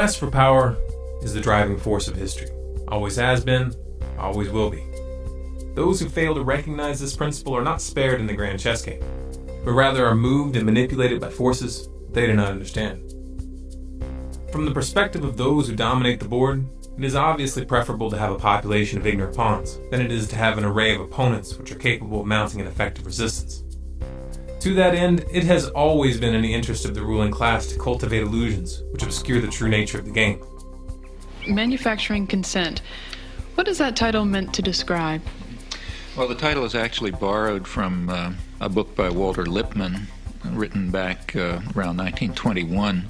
quest for power is the driving force of history. Always has been, always will be. Those who fail to recognize this principle are not spared in the grand chess game, but rather are moved and manipulated by forces they do not understand. From the perspective of those who dominate the board, it is obviously preferable to have a population of ignorant pawns than it is to have an array of opponents which are capable of mounting an effective resistance. To that end, it has always been in the interest of the ruling class to cultivate illusions which obscure the true nature of the game. Manufacturing consent. What is that title meant to describe? Well, the title is actually borrowed from a book by Walter Lippmann, written back around 1921,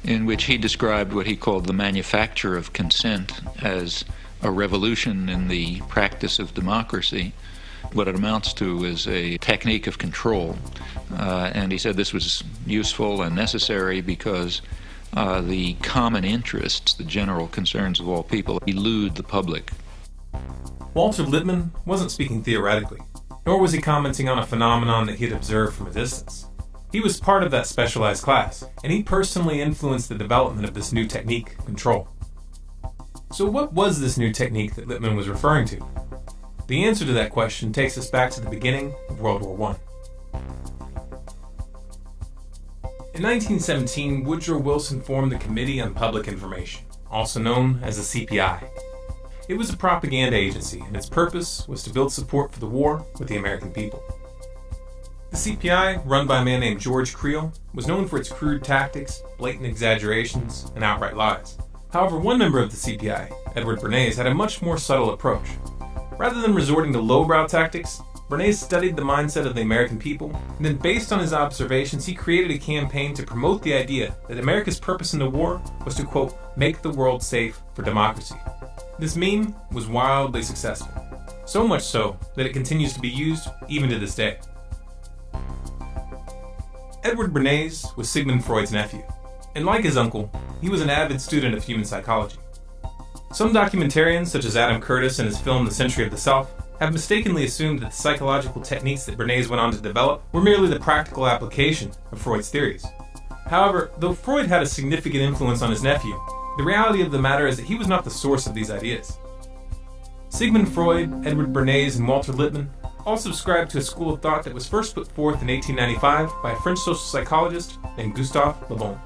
in which he described what he called the manufacture of consent as a revolution in the practice of democracy. What it amounts to is a technique of control. And he said this was useful and necessary because the common interests, the general concerns of all people, elude the public. Walter Lippmann wasn't speaking theoretically, nor was he commenting on a phenomenon that he had observed from a distance. He was part of that specialized class, and he personally influenced the development of this new technique, control. So what was this new technique that Lippmann was referring to? The answer to that question takes us back to the beginning of World War I. In 1917, Woodrow Wilson formed the Committee on Public Information, also known as the CPI. It was a propaganda agency, and its purpose was to build support for the war with the American people. The CPI, run by a man named George Creel, was known for its crude tactics, blatant exaggerations, and outright lies. However, one member of the CPI, Edward Bernays, had a much more subtle approach. Rather than resorting to lowbrow tactics, Bernays studied the mindset of the American people, and then based on his observations, he created a campaign to promote the idea that America's purpose in the war was to, quote, make the world safe for democracy. This meme was wildly successful, so much so that it continues to be used even to this day. Edward Bernays was Sigmund Freud's nephew, and like his uncle, he was an avid student of human psychology. Some documentarians, such as Adam Curtis in his film The Century of the Self, have mistakenly assumed that the psychological techniques that Bernays went on to develop were merely the practical application of Freud's theories. However, though Freud had a significant influence on his nephew, the reality of the matter is that he was not the source of these ideas. Sigmund Freud, Edward Bernays, and Walter Lippmann all subscribed to a school of thought that was first put forth in 1895 by a French social psychologist named Gustave Le Bon.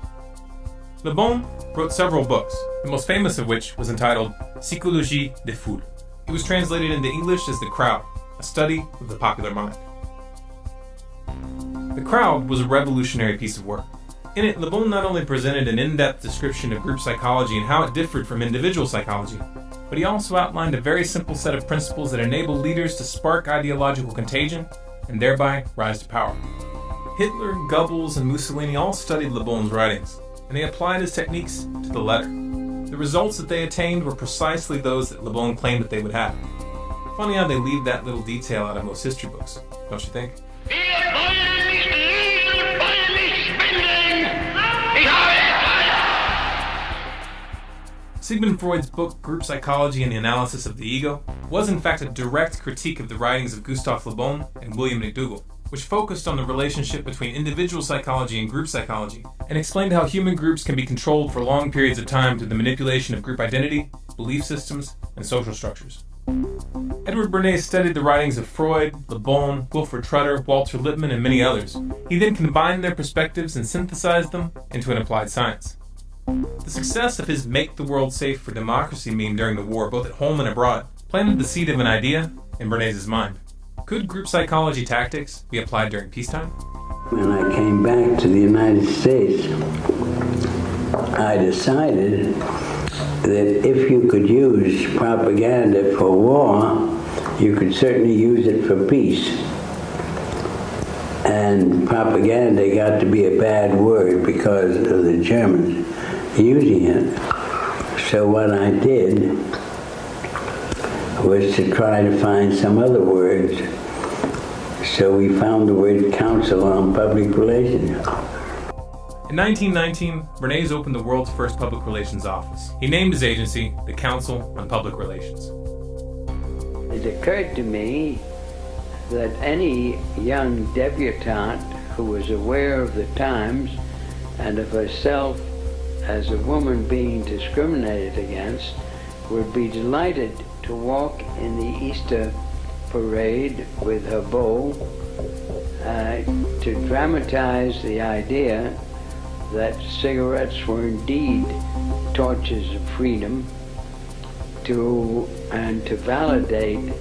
Le Bon wrote several books, the most famous of which was entitled Psychologie des Foules. It was translated into English as The Crowd, a study of the popular mind. The Crowd was a revolutionary piece of work. In it, Le Bon not only presented an in-depth description of group psychology and how it differed from individual psychology, but he also outlined a very simple set of principles that enable leaders to spark ideological contagion and thereby rise to power. Hitler, Goebbels, and Mussolini all studied Le Bon's writings, and they applied his techniques to the letter. The results that they attained were precisely those that Le Bon claimed that they would have. Funny how they leave that little detail out of most history books, don't you think? Sigmund Freud's book, Group Psychology and the Analysis of the Ego, was in fact a direct critique of the writings of Gustave Le Bon and William McDougall, which focused on the relationship between individual psychology and group psychology, and explained how human groups can be controlled for long periods of time through the manipulation of group identity, belief systems, and social structures. Edward Bernays studied the writings of Freud, Le Bon, Wilfred Trutter, Walter Lippmann, and many others. He then combined their perspectives and synthesized them into an applied science. The success of his Make the World Safe for Democracy meme during the war, both at home and abroad, planted the seed of an idea in Bernays' mind. Could group psychology tactics be applied during peacetime? When I came back to the United States, I decided that if you could use propaganda for war, you could certainly use it for peace. And propaganda got to be a bad word because of the Germans using it. So what I did was to try to find some other words. So we found the word Council on Public Relations. In 1919, Bernays opened the world's first public relations office. He named his agency the Council on Public Relations. It occurred to me that any young debutante who was aware of the times and of herself as a woman being discriminated against, would be delighted to walk in the Easter parade with her bow to dramatize the idea that cigarettes were indeed torches of freedom, to validate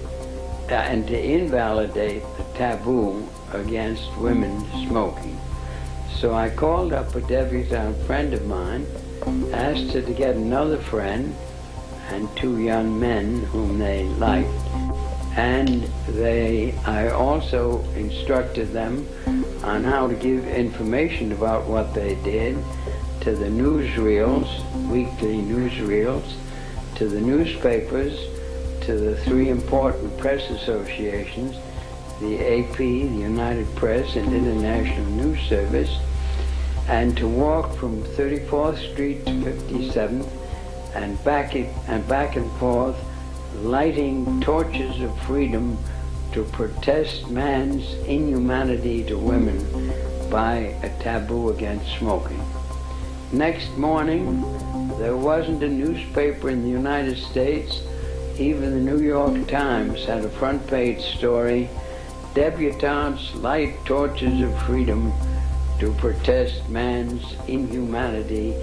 and to invalidate the taboo against women smoking. So I called up a debutante friend of mine, asked her to get another friend and two young men whom they liked, and I also instructed them on how to give information about what they did to the newsreels, weekly newsreels, to the newspapers, to the three important press associations, the AP, the United Press, and International News Service, and to walk from 34th Street to 57th and back and forth, lighting torches of freedom to protest man's inhumanity to women by a taboo against smoking. Next morning, there wasn't a newspaper in the United States, even the New York Times had a front page story, "Debutantes light torches of freedom to protest man's inhumanity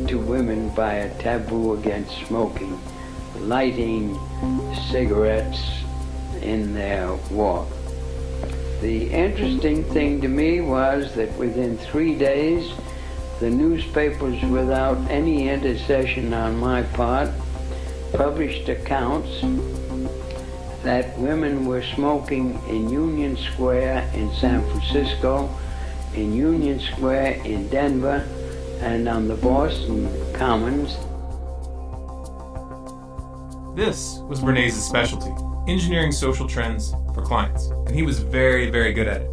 to women by a taboo against smoking, lighting cigarettes in their walk." The interesting thing to me was that within 3 days, the newspapers, without any intercession on my part, published accounts that women were smoking in Union Square in San Francisco, in Union Square in Denver, and on the Boston Commons. This was Bernays' specialty, engineering social trends for clients, and he was very, very good at it.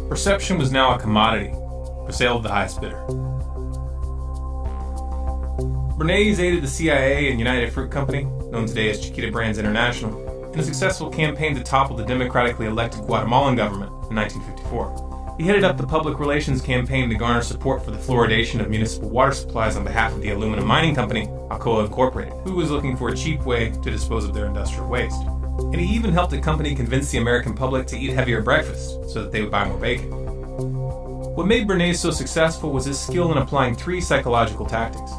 Perception was now a commodity, for sale to the highest bidder. Bernays aided the CIA and United Fruit Company, known today as Chiquita Brands International, in a successful campaign to topple the democratically elected Guatemalan government in 1954. He headed up the public relations campaign to garner support for the fluoridation of municipal water supplies on behalf of the aluminum mining company, Alcoa Incorporated, who was looking for a cheap way to dispose of their industrial waste. And he even helped the company convince the American public to eat heavier breakfast so that they would buy more bacon. What made Bernays so successful was his skill in applying 3 psychological tactics.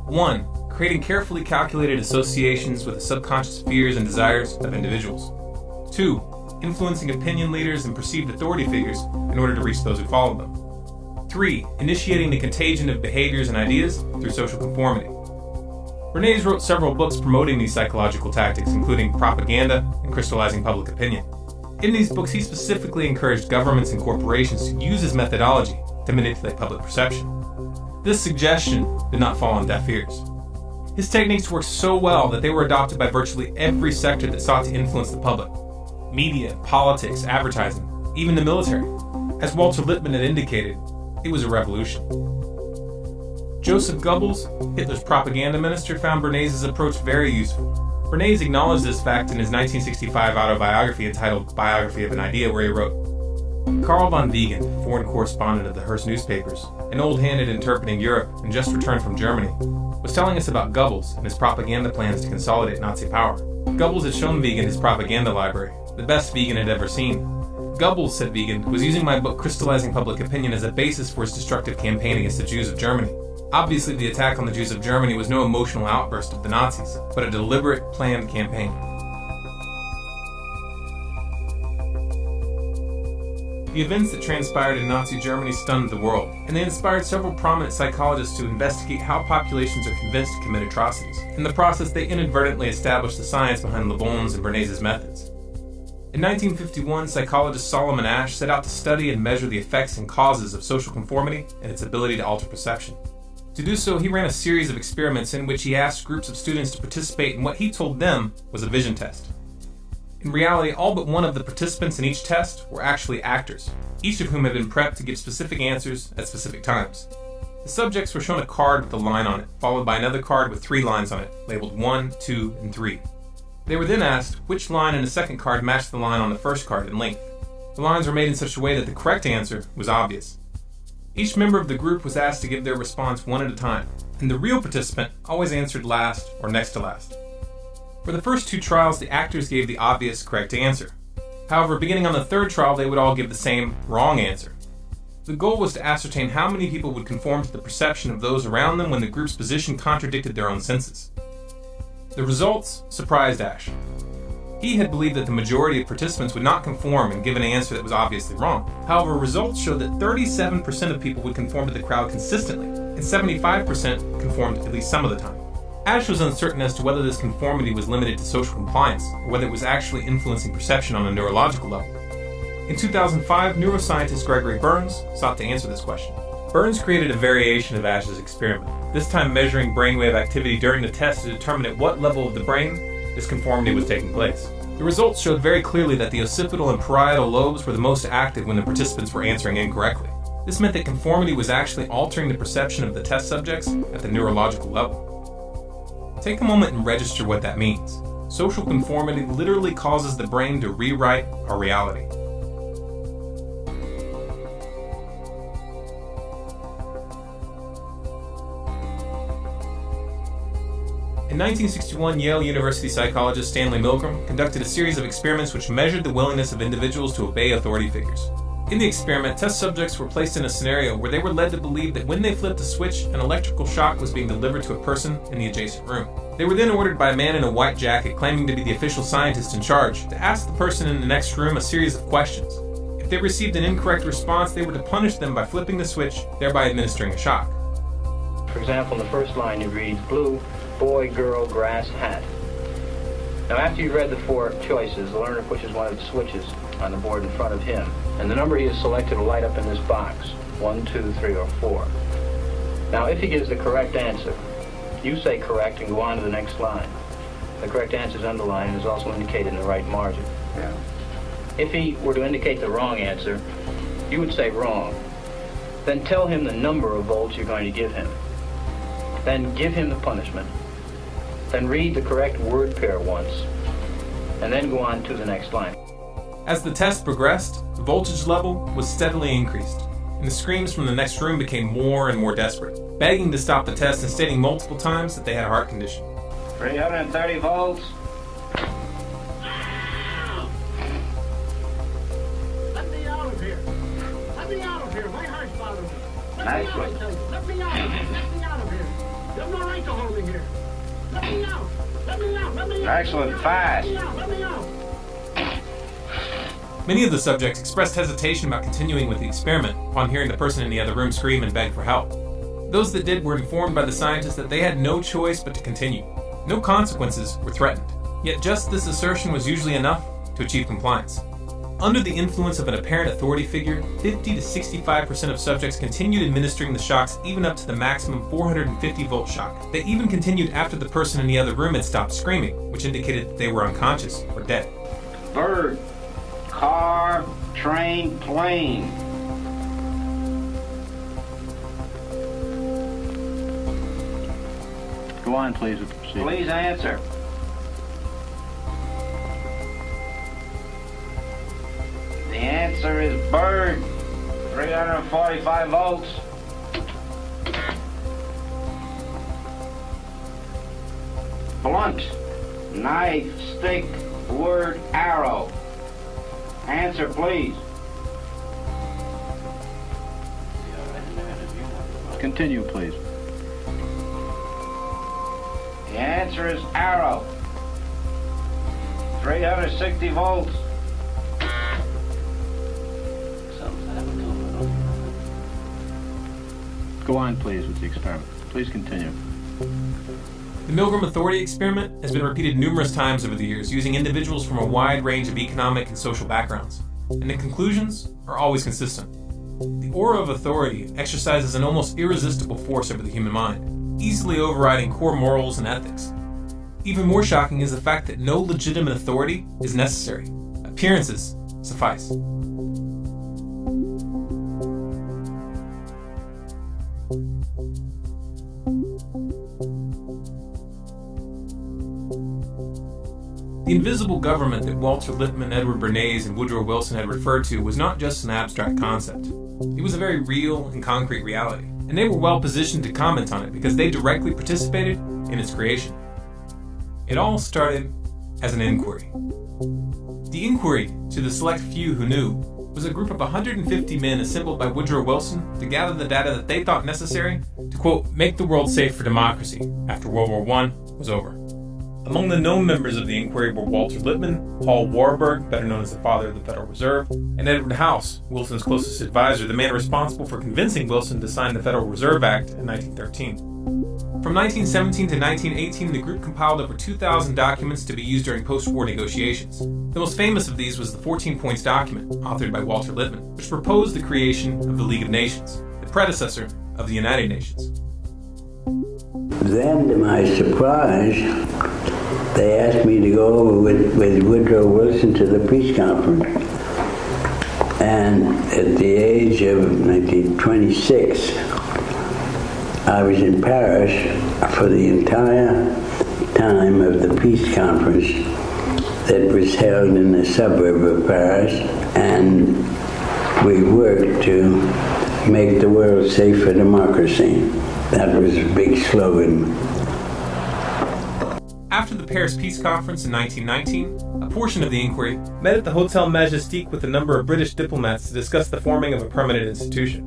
1. Creating carefully calculated associations with the subconscious fears and desires of individuals. 2. Influencing opinion leaders and perceived authority figures in order to reach those who follow them. 3. Initiating the contagion of behaviors and ideas through social conformity. Bernays wrote several books promoting these psychological tactics, including Propaganda and Crystallizing Public Opinion. In these books, he specifically encouraged governments and corporations to use his methodology to manipulate public perception. This suggestion did not fall on deaf ears. His techniques worked so well that they were adopted by virtually every sector that sought to influence the public. Media, politics, advertising, even the military. As Walter Lippmann had indicated, it was a revolution. Joseph Goebbels, Hitler's propaganda minister, found Bernays' approach very useful. Bernays acknowledged this fact in his 1965 autobiography entitled Biography of an Idea, where he wrote, "Carl von Wiegand, foreign correspondent of the Hearst newspapers, an old hand at interpreting Europe and just returned from Germany, was telling us about Goebbels and his propaganda plans to consolidate Nazi power. Goebbels had shown Wiegand his propaganda library, the best Wiegand had ever seen. Goebbels, said Wiegand, was using my book Crystallizing Public Opinion as a basis for his destructive campaign against the Jews of Germany. Obviously, the attack on the Jews of Germany was no emotional outburst of the Nazis, but a deliberate, planned campaign." The events that transpired in Nazi Germany stunned the world, and they inspired several prominent psychologists to investigate how populations are convinced to commit atrocities. In the process, they inadvertently established the science behind Le Bon's and Bernays' methods. In 1951, psychologist Solomon Asch set out to study and measure the effects and causes of social conformity and its ability to alter perception. To do so, he ran a series of experiments in which he asked groups of students to participate in what he told them was a vision test. In reality, all but one of the participants in each test were actually actors, each of whom had been prepped to give specific answers at specific times. The subjects were shown a card with a line on it, followed by another card with 3 lines on it, labeled 1, 2, and 3. They were then asked which line in the second card matched the line on the first card in length. The lines were made in such a way that the correct answer was obvious. Each member of the group was asked to give their response one at a time, and the real participant always answered last or next to last. For the first 2 trials, the actors gave the obvious correct answer. However, beginning on the 3rd trial, they would all give the same wrong answer. The goal was to ascertain how many people would conform to the perception of those around them when the group's position contradicted their own senses. The results surprised Ash. He had believed that the majority of participants would not conform and give an answer that was obviously wrong. However, results showed that 37% of people would conform to the crowd consistently, and 75% conformed at least some of the time. Ash was uncertain as to whether this conformity was limited to social compliance, or whether it was actually influencing perception on a neurological level. In 2005, neuroscientist Gregory Burns sought to answer this question. Burns created a variation of Ash's experiment, this time measuring brainwave activity during the test to determine at what level of the brain this conformity was taking place. The results showed very clearly that the occipital and parietal lobes were the most active when the participants were answering incorrectly. This meant that conformity was actually altering the perception of the test subjects at the neurological level. Take a moment and register what that means. Social conformity literally causes the brain to rewrite our reality. In 1961, Yale University psychologist Stanley Milgram conducted a series of experiments which measured the willingness of individuals to obey authority figures. In the experiment, test subjects were placed in a scenario where they were led to believe that when they flipped a switch, an electrical shock was being delivered to a person in the adjacent room. They were then ordered by a man in a white jacket claiming to be the official scientist in charge to ask the person in the next room a series of questions. If they received an incorrect response, they were to punish them by flipping the switch, thereby administering a shock. For example, in the first line you read, blue, boy, girl, grass, hat. Now after you've read the 4 choices, the learner pushes one of the switches on the board in front of him, and the number he has selected will light up in this box, 1, 2, 3, or 4. Now if he gives the correct answer, you say correct and go on to the next line. The correct answer is underlined and is also indicated in the right margin. Yeah. If he were to indicate the wrong answer, you would say wrong. Then tell him the number of volts you're going to give him. Then give him the punishment. Then read the correct word pair once, and then go on to the next line. As the test progressed, the voltage level was steadily increased, and the screams from the next room became more and more desperate, begging to stop the test and stating multiple times that they had a heart condition. 330 volts. Let me out of here. Let me out of here. My heart's bothering me. Let me out of here. Let me out of here. You have no right to hold me here. Let me out. Let me out. Let me out. Excellent. Fast. Let me out. Many of the subjects expressed hesitation about continuing with the experiment upon hearing the person in the other room scream and beg for help. Those that did were informed by the scientists that they had no choice but to continue. No consequences were threatened, yet just this assertion was usually enough to achieve compliance. Under the influence of an apparent authority figure, 50 to 65% of subjects continued administering the shocks even up to the maximum 450-volt shock. They even continued after the person in the other room had stopped screaming, which indicated that they were unconscious or dead. Bird, car, train, plane. Go on, please, with the procedure. Please answer. The answer is bird, 345 volts. Blunt, knife, stick, word, arrow. Answer, please. Continue, please. The answer is arrow, 360 volts. Go on, please, with the experiment. Please continue. The Milgram Authority experiment has been repeated numerous times over the years using individuals from a wide range of economic and social backgrounds, and the conclusions are always consistent. The aura of authority exercises an almost irresistible force over the human mind, easily overriding core morals and ethics. Even more shocking is the fact that no legitimate authority is necessary. Appearances suffice. The invisible government that Walter Lippmann, Edward Bernays, and Woodrow Wilson had referred to was not just an abstract concept. It was a very real and concrete reality, and they were well positioned to comment on it because they directly participated in its creation. It all started as an inquiry. The inquiry, to the select few who knew, was a group of 150 men assembled by Woodrow Wilson to gather the data that they thought necessary to, quote, make the world safe for democracy after World War I was over. Among the known members of the inquiry were Walter Lippmann, Paul Warburg, better known as the father of the Federal Reserve, and Edward House, Wilson's closest advisor, the man responsible for convincing Wilson to sign the Federal Reserve Act in 1913. From 1917 to 1918, the group compiled over 2,000 documents to be used during post-war negotiations. The most famous of these was the 14 Points document, authored by Walter Lippmann, which proposed the creation of the League of Nations, the predecessor of the United Nations. Then, to my surprise, they asked me to go over with Woodrow Wilson to the peace conference. And at the age of 26, I was in Paris for the entire time of the peace conference that was held in the suburb of Paris, and we worked to make the world safe for democracy. That was a big slogan. After the Paris Peace Conference in 1919, a portion of the inquiry met at the Hotel Majestic with a number of British diplomats to discuss the forming of a permanent institution.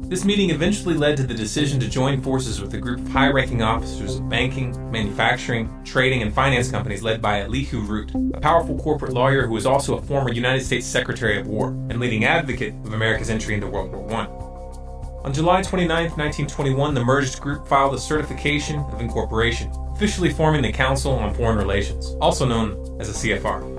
This meeting eventually led to the decision to join forces with a group of high-ranking officers of banking, manufacturing, trading, and finance companies led by Elihu Root, a powerful corporate lawyer who was also a former United States Secretary of War and leading advocate of America's entry into World War I. On July 29, 1921, the merged group filed a certification of incorporation, officially forming the Council on Foreign Relations, also known as the CFR.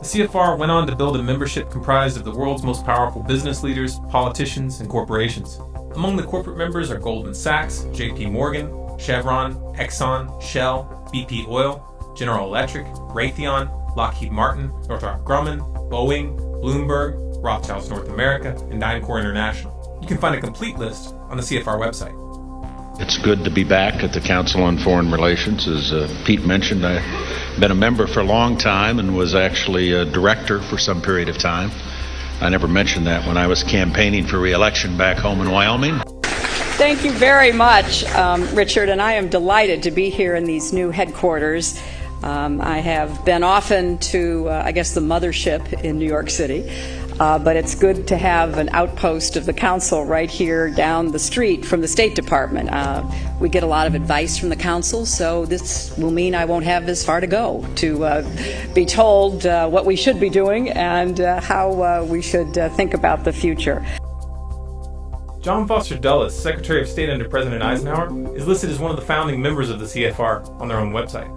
The CFR went on to build a membership comprised of the world's most powerful business leaders, politicians, and corporations. Among the corporate members are Goldman Sachs, JP Morgan, Chevron, Exxon, Shell, BP Oil, General Electric, Raytheon, Lockheed Martin, Northrop Grumman, Boeing, Bloomberg, Rothschilds North America, and DynCorp International. You can find a complete list on the CFR website. It's good to be back at the Council on Foreign Relations. As Pete mentioned, I've been a member for a long time and was actually a director for some period of time. I never mentioned that when I was campaigning for re-election back home in Wyoming. Thank you very much, Richard, and I am delighted to be here in these new headquarters. I have been often to, the mothership in New York City. But it's good to have an outpost of the council right here down the street from the State Department. We get a lot of advice from the council, so this will mean I won't have as far to go to be told what we should be doing and how we should think about the future. John Foster Dulles, Secretary of State under President Eisenhower, is listed as one of the founding members of the CFR on their own website.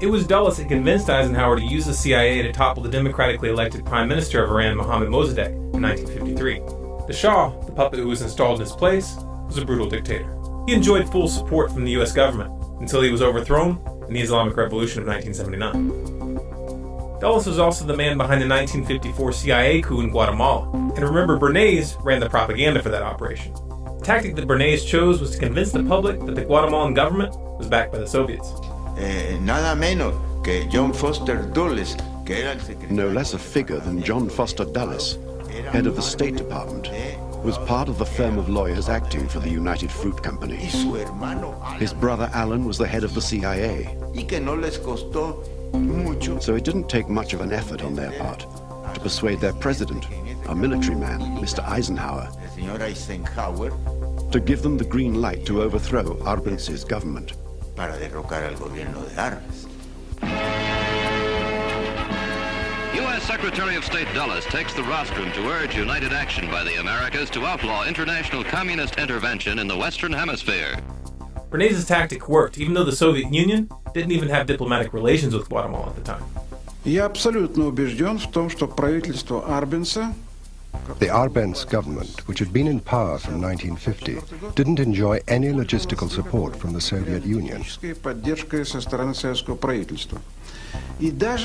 It was Dulles that convinced Eisenhower to use the CIA to topple the democratically elected Prime Minister of Iran, Mohammad Mossadegh, in 1953. The Shah, the puppet who was installed in his place, was a brutal dictator. He enjoyed full support from the U.S. government until he was overthrown in the Islamic Revolution of 1979. Dulles was also the man behind the 1954 CIA coup in Guatemala, and remember, Bernays ran the propaganda for that operation. The tactic that Bernays chose was to convince the public that the Guatemalan government was backed by the Soviets. Nada menos que John Foster Dulles, que era el secretario. No less a figure than John Foster Dulles, head of the State Department, was part of the firm of lawyers acting for the United Fruit Company. His brother Alan was the head of the CIA. So it didn't take much of an effort on their part to persuade their president, a military man, Mr. Eisenhower, to give them the green light to overthrow Arbenzi's government. Para derrocar al gobierno de Arbenz. U.S. Secretary of State Dulles takes the rostrum to urge united action by the Americas to outlaw international communist intervention in the Western Hemisphere. Bernays' tactic worked, even though the Soviet Union didn't even have diplomatic relations with Guatemala at the time. Я абсолютно убежден в том, что правительство Арбенса The Arbenz government, which had been in power from 1950, didn't enjoy any logistical support from the Soviet Union.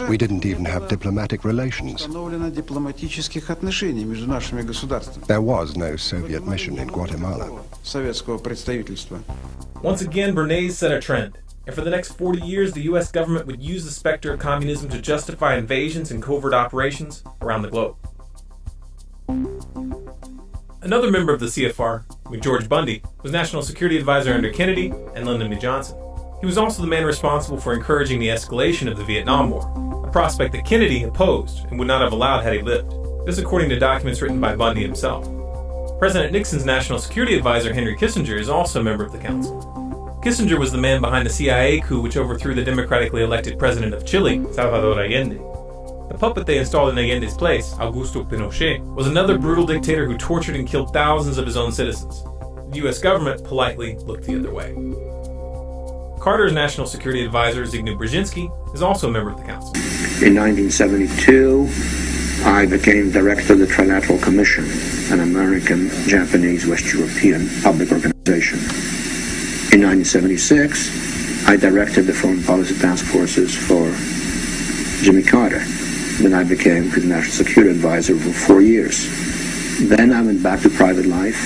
We didn't even have diplomatic relations. There was no Soviet mission in Guatemala. Once again, Bernays set a trend, and for the next 40 years, the U.S. government would use the specter of communism to justify invasions and covert operations around the globe. Another member of the CFR, McGeorge Bundy, was National Security Advisor under Kennedy and Lyndon B. Johnson. He was also the man responsible for encouraging the escalation of the Vietnam War, a prospect that Kennedy opposed and would not have allowed had he lived. This according to documents written by Bundy himself. President Nixon's National Security Advisor Henry Kissinger is also a member of the council. Kissinger was the man behind the CIA coup which overthrew the democratically elected president of Chile, Salvador Allende. The puppet they installed in Allende's place, Augusto Pinochet, was another brutal dictator who tortured and killed thousands of his own citizens. The U.S. government politely looked the other way. Carter's National Security Advisor, Zbigniew Brzezinski, is also a member of the council. In 1972, I became director of the Trilateral Commission, an American, Japanese, West European public organization. In 1976, I directed the foreign policy task forces for Jimmy Carter. Then I became his National Security Advisor for 4 years. Then I went back to private life,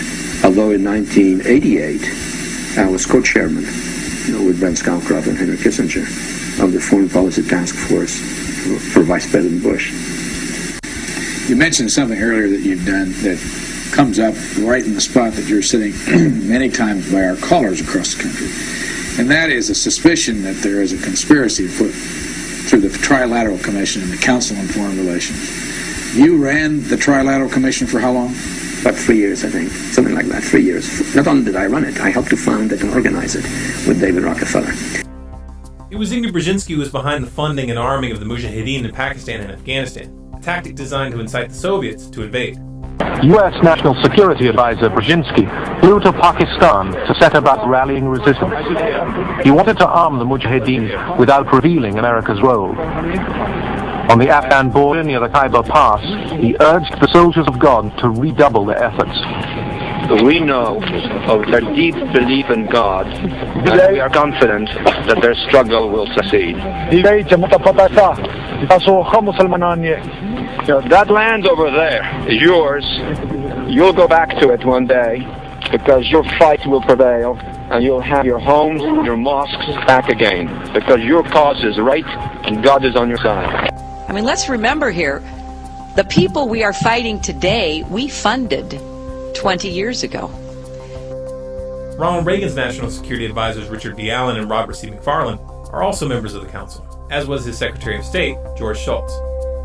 although in 1988, I was co-chairman with Brent Scowcroft and Henry Kissinger of the Foreign Policy Task Force for Vice President Bush. You mentioned something earlier that you've done that comes up right in the spot that you're sitting many times by our callers across the country, and that is a suspicion that there is a conspiracy afoot through the Trilateral Commission and the Council on Foreign Relations. You ran the Trilateral Commission for how long? About 3 years, I think. Something like that, 3 years. Not only did I run it, I helped to found it and organize it with David Rockefeller. It was Zbigniew Brzezinski who was behind the funding and arming of the Mujahideen in Pakistan and Afghanistan, a tactic designed to incite the Soviets to invade. U.S. National Security Advisor Brzezinski flew to Pakistan to set about rallying resistance. He wanted to arm the Mujahideen without revealing America's role. On the Afghan border near the Khyber Pass, he urged the soldiers of God to redouble their efforts. We know of their deep belief in God, and we are confident that their struggle will succeed. That land over there is yours. You'll go back to it one day because your fight will prevail and you'll have your homes, your mosques back again because your cause is right and God is on your side. I mean, let's remember here, the people we are fighting today, we funded 20 years ago. Ronald Reagan's National Security Advisors Richard B. Allen and Robert C. McFarlane are also members of the council, as was his Secretary of State, George Shultz.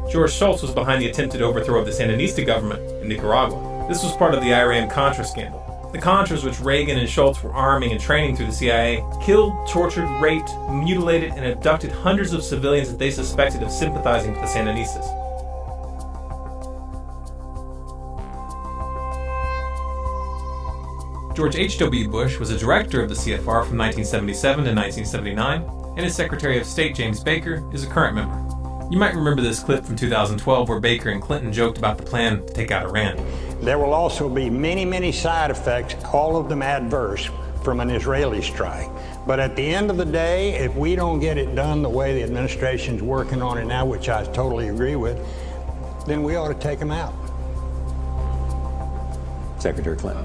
George Shultz was behind the attempted overthrow of the Sandinista government in Nicaragua. This was part of the Iran-Contra scandal. The Contras, which Reagan and Shultz were arming and training through the CIA, killed, tortured, raped, mutilated, and abducted hundreds of civilians that they suspected of sympathizing with the Sandinistas. George H.W. Bush was a director of the CFR from 1977 to 1979, and his Secretary of State, James Baker, is a current member. You might remember this clip from 2012 where Baker and Clinton joked about the plan to take out Iran. There will also be many, many side effects, all of them adverse, from an Israeli strike. But at the end of the day, if we don't get it done the way the administration's working on it now, which I totally agree with, then we ought to take them out. Secretary Clinton.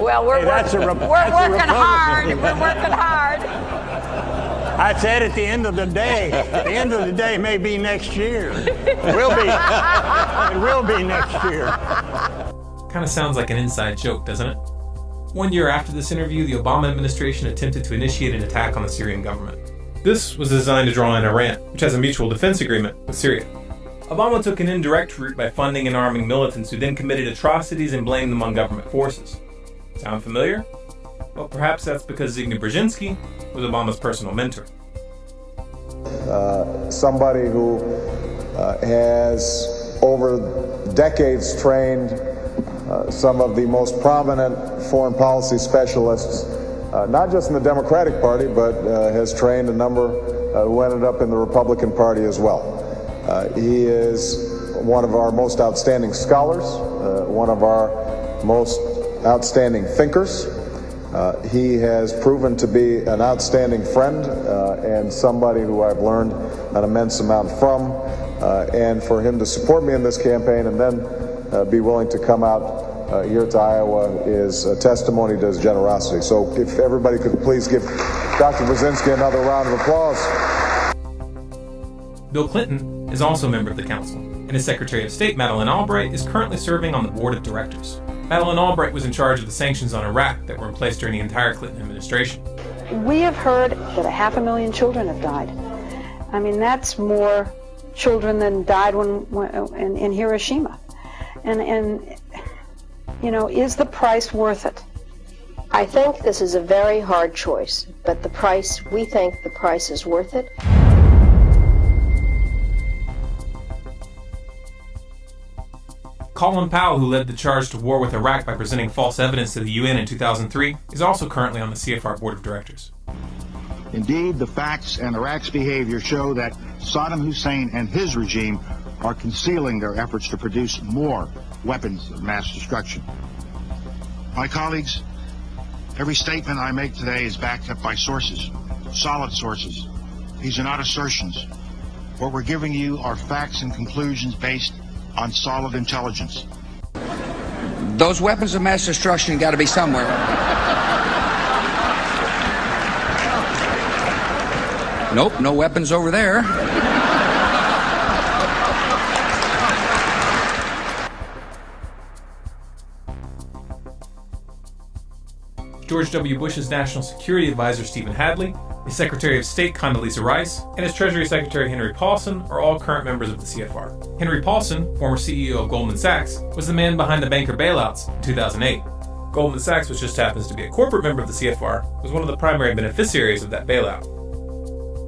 Well, we're working hard. We're working hard. I said at the end of the day may be next year. It will be next year. Kind of sounds like an inside joke, doesn't it? 1 year after this interview, the Obama administration attempted to initiate an attack on the Syrian government. This was designed to draw in Iran, which has a mutual defense agreement with Syria. Obama took an indirect route by funding and arming militants who then committed atrocities and blamed them on government forces. Sound familiar? Well, perhaps that's because Zbigniew Brzezinski was Obama's personal mentor. Somebody who has over decades trained some of the most prominent foreign policy specialists, not just in the Democratic Party, but has trained a number who ended up in the Republican Party as well. He is one of our most outstanding scholars, one of our most outstanding thinkers. He has proven to be an outstanding friend and somebody who I've learned an immense amount from. And for him to support me in this campaign and then be willing to come out here to Iowa is a testimony to his generosity. So if everybody could please give Dr. Brzezinski another round of applause. Bill Clinton is also a member of the council. and his Secretary of State, Madeleine Albright, is currently serving on the board of directors. Madeleine Albright was in charge of the sanctions on Iraq that were in place during the entire Clinton administration. We have heard that 500,000 children have died. I mean, that's more children than died in Hiroshima. And you know, is the price worth it? I think this is a very hard choice, but we think the price is worth it. Colin Powell, who led the charge to war with Iraq by presenting false evidence to the UN in 2003, is also currently on the CFR board of directors. Indeed, the facts and Iraq's behavior show that Saddam Hussein and his regime are concealing their efforts to produce more weapons of mass destruction. My colleagues, every statement I make today is backed up by sources, solid sources. These are not assertions. What we're giving you are facts and conclusions based on solid intelligence. Those weapons of mass destruction got to be somewhere. Nope, no weapons over there. George W. Bush's National Security Advisor Stephen Hadley, his Secretary of State Condoleezza Rice, and his Treasury Secretary Henry Paulson are all current members of the CFR. Henry Paulson, former CEO of Goldman Sachs, was the man behind the banker bailouts in 2008. Goldman Sachs, which just happens to be a corporate member of the CFR, was one of the primary beneficiaries of that bailout.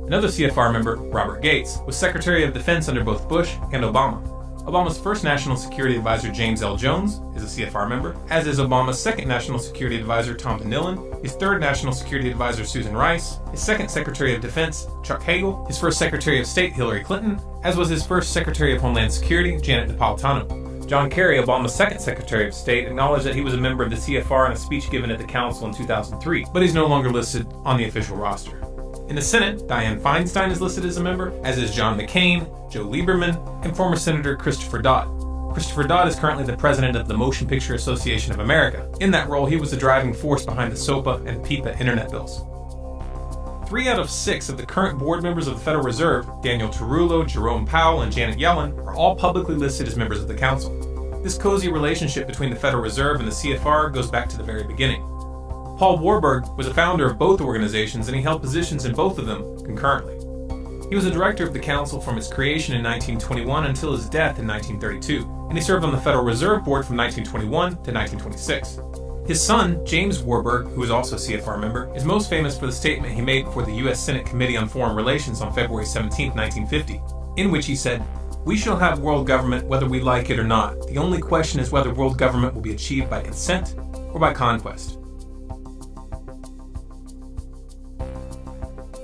Another CFR member, Robert Gates, was Secretary of Defense under both Bush and Obama. Obama's first National Security Advisor, James L. Jones, is a CFR member, as is Obama's second National Security Advisor, Tom DeNillen, his third National Security Advisor, Susan Rice, his second Secretary of Defense, Chuck Hagel, his first Secretary of State, Hillary Clinton, as was his first Secretary of Homeland Security, Janet Napolitano. John Kerry, Obama's second Secretary of State, acknowledged that he was a member of the CFR in a speech given at the Council in 2003, but he's no longer listed on the official roster. In the Senate, Dianne Feinstein is listed as a member, as is John McCain, Joe Lieberman, and former Senator Christopher Dodd. Christopher Dodd is currently the president of the Motion Picture Association of America. In that role, he was the driving force behind the SOPA and PIPA internet bills. 3 out of 6 of the current board members of the Federal Reserve, Daniel Tarullo, Jerome Powell, and Janet Yellen, are all publicly listed as members of the Council. This cozy relationship between the Federal Reserve and the CFR goes back to the very beginning. Paul Warburg was a founder of both organizations, and he held positions in both of them concurrently. He was a director of the Council from its creation in 1921 until his death in 1932, and he served on the Federal Reserve Board from 1921 to 1926. His son, James Warburg, who is also a CFR member, is most famous for the statement he made before the U.S. Senate Committee on Foreign Relations on February 17, 1950, in which he said, "We shall have world government whether we like it or not. The only question is whether world government will be achieved by consent or by conquest."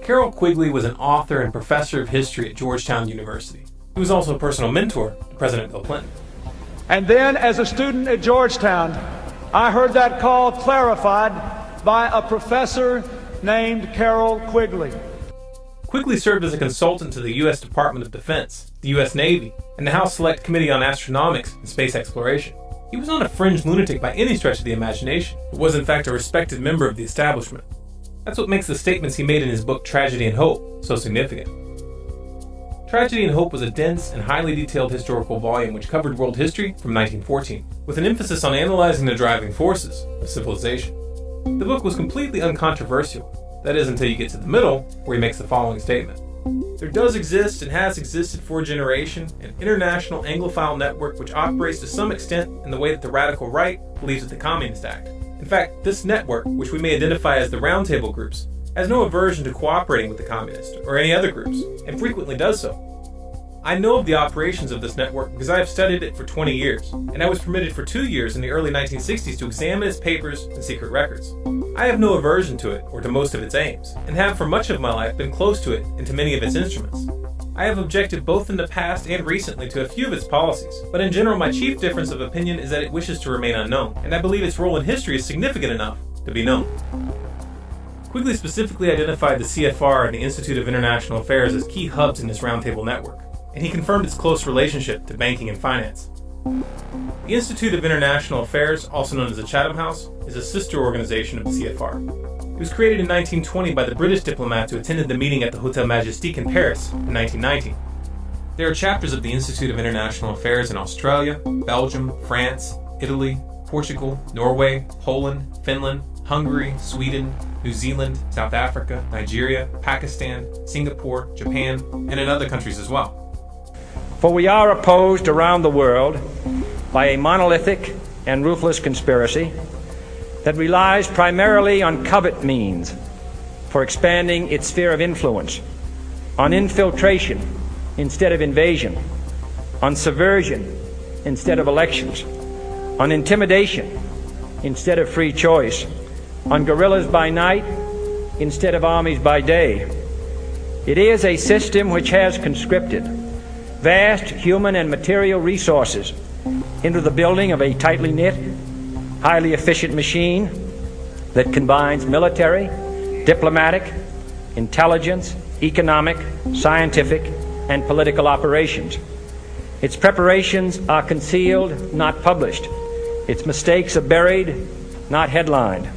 Carroll Quigley was an author and professor of history at Georgetown University. He was also a personal mentor to President Bill Clinton. And then, as a student at Georgetown, I heard that call clarified by a professor named Carroll Quigley. Quigley served as a consultant to the U.S. Department of Defense, the U.S. Navy, and the House Select Committee on Astronomics and Space Exploration. He was not a fringe lunatic by any stretch of the imagination, but was in fact a respected member of the establishment. That's what makes the statements he made in his book Tragedy and Hope so significant. Tragedy and Hope was a dense and highly detailed historical volume which covered world history from 1914, with an emphasis on analyzing the driving forces of civilization. The book was completely uncontroversial, that is until you get to the middle, where he makes the following statement. There does exist and has existed for a generation an international Anglophile network which operates to some extent in the way that the radical right believes with the Communist Act. In fact, this network, which we may identify as the Roundtable groups, has no aversion to cooperating with the communists or any other groups, and frequently does so. I know of the operations of this network because I have studied it for 20 years, and I was permitted for 2 years in the early 1960s to examine its papers and secret records. I have no aversion to it or to most of its aims, and have for much of my life been close to it and to many of its instruments. I have objected both in the past and recently to a few of its policies, but in general my chief difference of opinion is that it wishes to remain unknown, and I believe its role in history is significant enough to be known. Quigley specifically identified the CFR and the Institute of International Affairs as key hubs in this roundtable network, and he confirmed its close relationship to banking and finance. The Institute of International Affairs, also known as the Chatham House, is a sister organization of the CFR. It was created in 1920 by the British diplomats who attended the meeting at the Hotel Majestic in Paris in 1919. There are chapters of the Institute of International Affairs in Australia, Belgium, France, Italy, Portugal, Norway, Poland, Finland, Hungary, Sweden, New Zealand, South Africa, Nigeria, Pakistan, Singapore, Japan, and in other countries as well. For we are opposed around the world by a monolithic and ruthless conspiracy that relies primarily on covert means for expanding its sphere of influence, on infiltration instead of invasion, on subversion instead of elections, on intimidation instead of free choice, on guerrillas by night instead of armies by day. It is a system which has conscripted vast human and material resources into the building of a tightly knit, highly efficient machine that combines military, diplomatic, intelligence, economic, scientific, and political operations. Its preparations are concealed, not published. Its mistakes are buried, not headlined.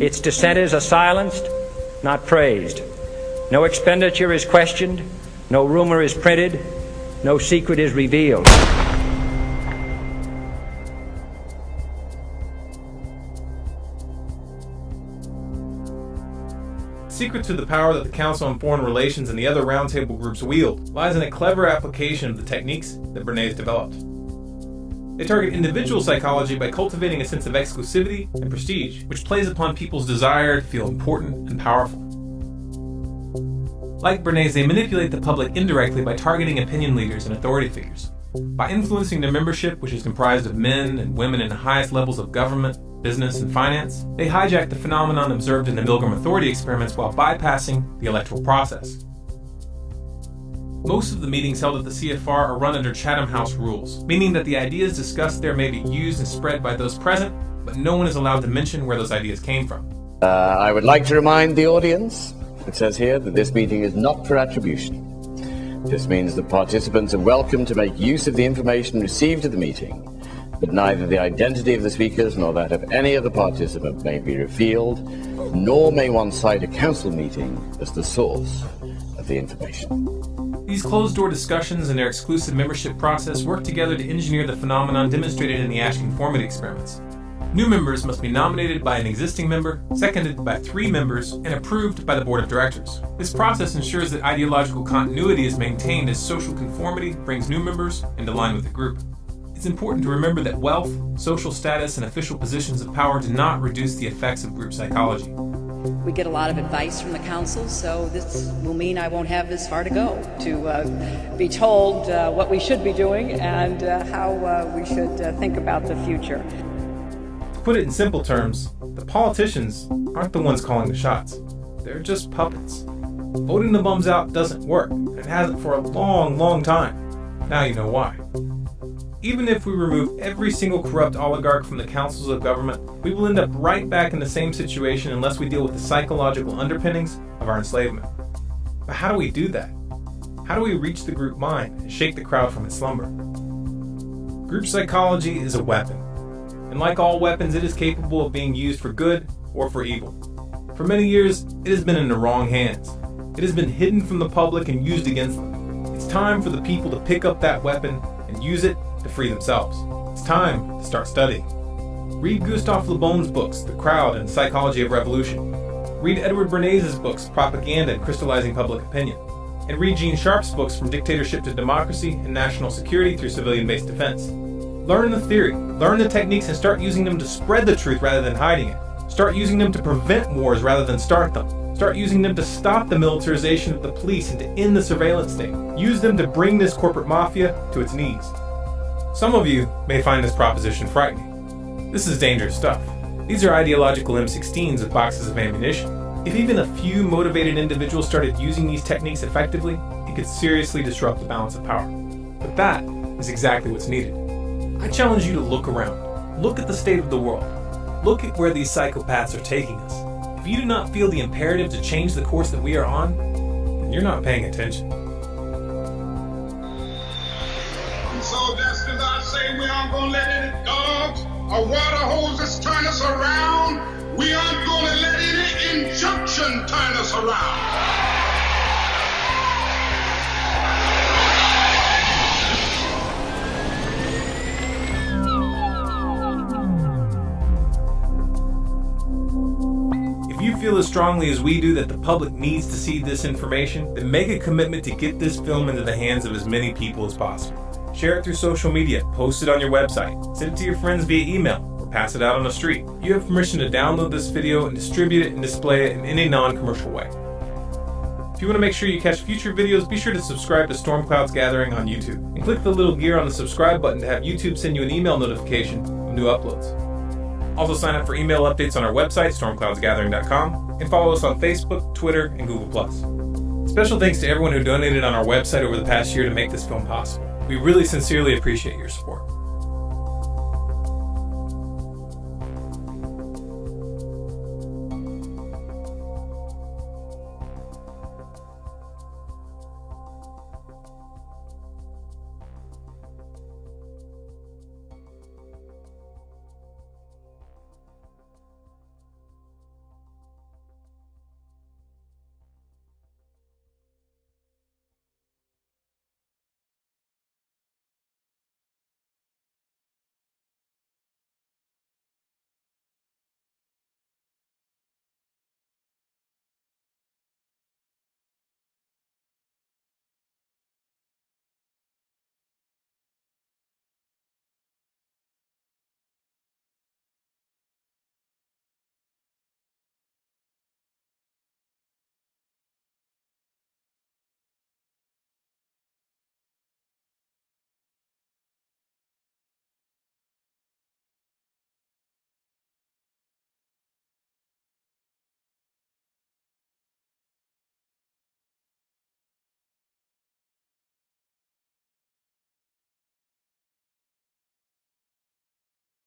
Its dissenters are silenced, not praised. No expenditure is questioned, no rumor is printed, no secret is revealed. The secret to the power that the Council on Foreign Relations and the other roundtable groups wield lies in a clever application of the techniques that Bernays developed. They target individual psychology by cultivating a sense of exclusivity and prestige, which plays upon people's desire to feel important and powerful. Like Bernays, they manipulate the public indirectly by targeting opinion leaders and authority figures. By influencing their membership, which is comprised of men and women in the highest levels of government, business, and finance, they hijack the phenomenon observed in the Milgram authority experiments while bypassing the electoral process. Most of the meetings held at the CFR are run under Chatham House rules, meaning that the ideas discussed there may be used and spread by those present, but no one is allowed to mention where those ideas came from. I would like to remind the audience, it says here, that this meeting is not for attribution. This means that participants are welcome to make use of the information received at the meeting, but neither the identity of the speakers nor that of any other participant may be revealed, nor may one cite a council meeting as the source of the information. These closed-door discussions and their exclusive membership process work together to engineer the phenomenon demonstrated in the Ash conformity experiments. New members must be nominated by an existing member, seconded by 3 members, and approved by the board of directors. This process ensures that ideological continuity is maintained as social conformity brings new members into line with the group. It's important to remember that wealth, social status, and official positions of power do not reduce the effects of group psychology. We get a lot of advice from the council, so this will mean I won't have as far to go to be told what we should be doing and how we should think about the future. To put it in simple terms, the politicians aren't the ones calling the shots. They're just puppets. Voting the bums out doesn't work, and it hasn't for a long, long time. Now you know why. Even if we remove every single corrupt oligarch from the councils of government, we will end up right back in the same situation unless we deal with the psychological underpinnings of our enslavement. But how do we do that? How do we reach the group mind and shake the crowd from its slumber? Group psychology is a weapon, and like all weapons, it is capable of being used for good or for evil. For many years, it has been in the wrong hands. It has been hidden from the public and used against them. It's time for the people to pick up that weapon and use it to free themselves. It's time to start studying. Read Gustave Le Bon's books, The Crowd and Psychology of Revolution. Read Edward Bernays' books, Propaganda and Crystallizing Public Opinion. And read Gene Sharp's books, From Dictatorship to Democracy and National Security Through Civilian-Based Defense. Learn the theory, learn the techniques, and start using them to spread the truth rather than hiding it. Start using them to prevent wars rather than start them. Start using them to stop the militarization of the police and to end the surveillance state. Use them to bring this corporate mafia to its knees. Some of you may find this proposition frightening. This is dangerous stuff. These are ideological M16s with boxes of ammunition. If even a few motivated individuals started using these techniques effectively, it could seriously disrupt the balance of power. But that is exactly what's needed. I challenge you to look around. Look at the state of the world. Look at where these psychopaths are taking us. If you do not feel the imperative to change the course that we are on, then you're not paying attention. So just as I say, we aren't going to let any dogs or water hoses turn us around. We aren't going to let any injunction turn us around. feel as strongly as we do that the public needs to see this information, then make a commitment to get this film into the hands of as many people as possible. Share it through social media, post it on your website, send it to your friends via email, or pass it out on the street. You have permission to download this video and distribute it and display it in any non-commercial way. If you want to make sure you catch future videos, be sure to subscribe to Storm Clouds Gathering on YouTube, and click the little gear on the subscribe button to have YouTube send you an email notification of new uploads. Also sign up for email updates on our website, stormcloudsgathering.com, and follow us on Facebook, Twitter, and Google+. Special thanks to everyone who donated on our website over the past year to make this film possible. We really sincerely appreciate your support.